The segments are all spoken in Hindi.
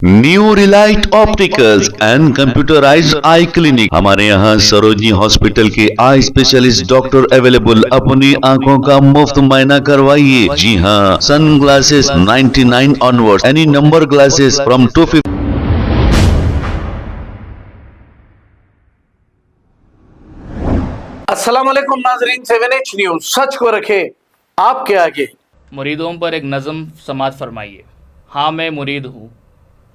New Relight opticals and computerised I clinic. हमारे यहाँ सरोजनी हॉस्पिटल के आई स्पेशलिस्ट डॉक्टर अवेलेबल। अपनी आंखों का मुफ्त मुआयना करवाइए। जी हाँ, sun glasses 99 onward, any number glasses from 250। अस्सलाम वालेकुम नाजरीन, 7H न्यूज सच को रखे आपके आगे। मुरीदों पर एक नज़म समात फरमाइए। हाँ मैं मुरीद हूँ,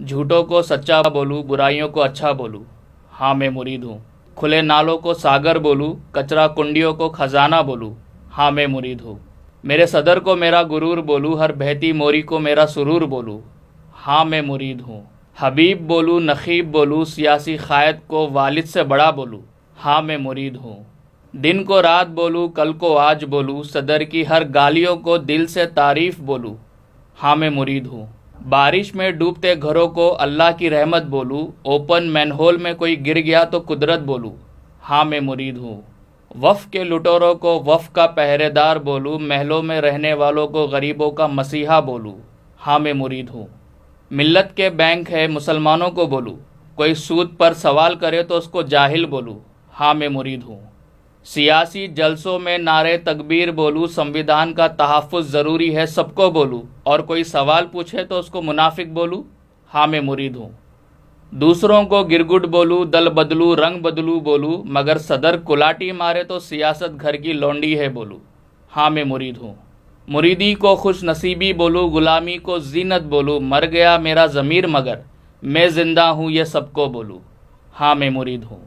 झूठों को सच्चा बोलूँ, बुराइयों को अच्छा बोलूँ। हाँ मैं मुरीद हूँ, खुले नालों को सागर बोलूँ, कचरा कुंडियों को खजाना बोलूँ। हाँ मैं मुरीद हूँ, मेरे सदर को मेरा गुरूर बोलूँ, हर बहती मोरी को मेरा सुरूर बोलूँ। हाँ मैं मुरीद हूँ, हबीब बोलूँ, नखीब बोलूँ, सियासी क़ायद को वालिद से बड़ा बोलूँ। हाँ मैं मुरीद हूँ, दिन को रात बोलूँ, कल को आज बोलूँ, सदर की हर गालियों को दिल से तारीफ़ बोलूँ। हाँ मैं मुरीद हूँ, बारिश में डूबते घरों को अल्लाह की रहमत बोलूँ, ओपन मैनहोल में कोई गिर गया तो कुदरत बोलूँ। हाँ मैं मुरीद हूँ, वफ़ के लुटेरों को वफ़ का पहरेदार बोलूँ, महलों में रहने वालों को गरीबों का मसीहा बोलूँ। हाँ मैं मुरीद हूँ, मिल्लत के बैंक है मुसलमानों को बोलूँ, कोई सूद पर सवाल करे तो उसको जाहिल बोलूँ। हाँ मैं मुरीद हूँ, सियासी जलसों में नारे तकबीर बोलूँ, संविधान का तहफ़्फ़ुज़ ज़रूरी है सबको बोलूँ, और कोई सवाल पूछे तो उसको मुनाफिक बोलूँ। हाँ मैं मुरीद हूँ, दूसरों को गिरगुट बोलूँ, दल बदलूँ, रंग बदलूँ बोलूँ, मगर सदर कुलाटी मारे तो सियासत घर की लौंडी है बोलूँ। हाँ मैं मुरीद हूँ, मुरीदी को खुश नसीबी बोलूँ, गुलामी को जीनत बोलूँ, मर गया मेरा ज़मीर मगर मैं ज़िंदा हूँ ये सबको बोलूँ। हाँ मैं मुरीद हूँ।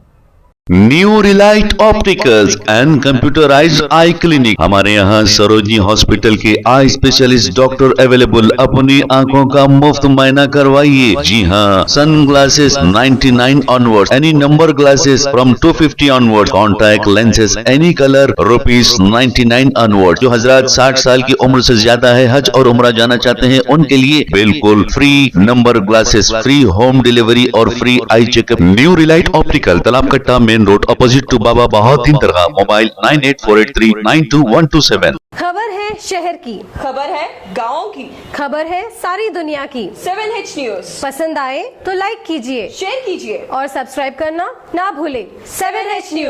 New Relight opticals and computerised I clinic. हमारे यहाँ सरोजनी हॉस्पिटल के आई स्पेशलिस्ट डॉक्टर अवेलेबल। अपनी आंखों का मुफ्त मुआयना करवाइए। जी हाँ, sun glasses 99 onward, any number glasses from 250 onward, contact lenses any colour ₹99 onward. जो हजरात 60 साल की उम्र से ज्यादा है, हज और उम्रा जाना चाहते हैं, उनके लिए बिल्कुल free number glasses, free home delivery और free eye checkup. New Relight Optical, Talab Katta, main road, opposite to Baba Bahauddin Dargah. Mobile 9848392127। खबर है शहर की, खबर है गाँव की, खबर है सारी दुनिया की। 7H न्यूज पसंद आए तो लाइक कीजिए, शेयर कीजिए और सब्सक्राइब करना ना भूले। 7H news.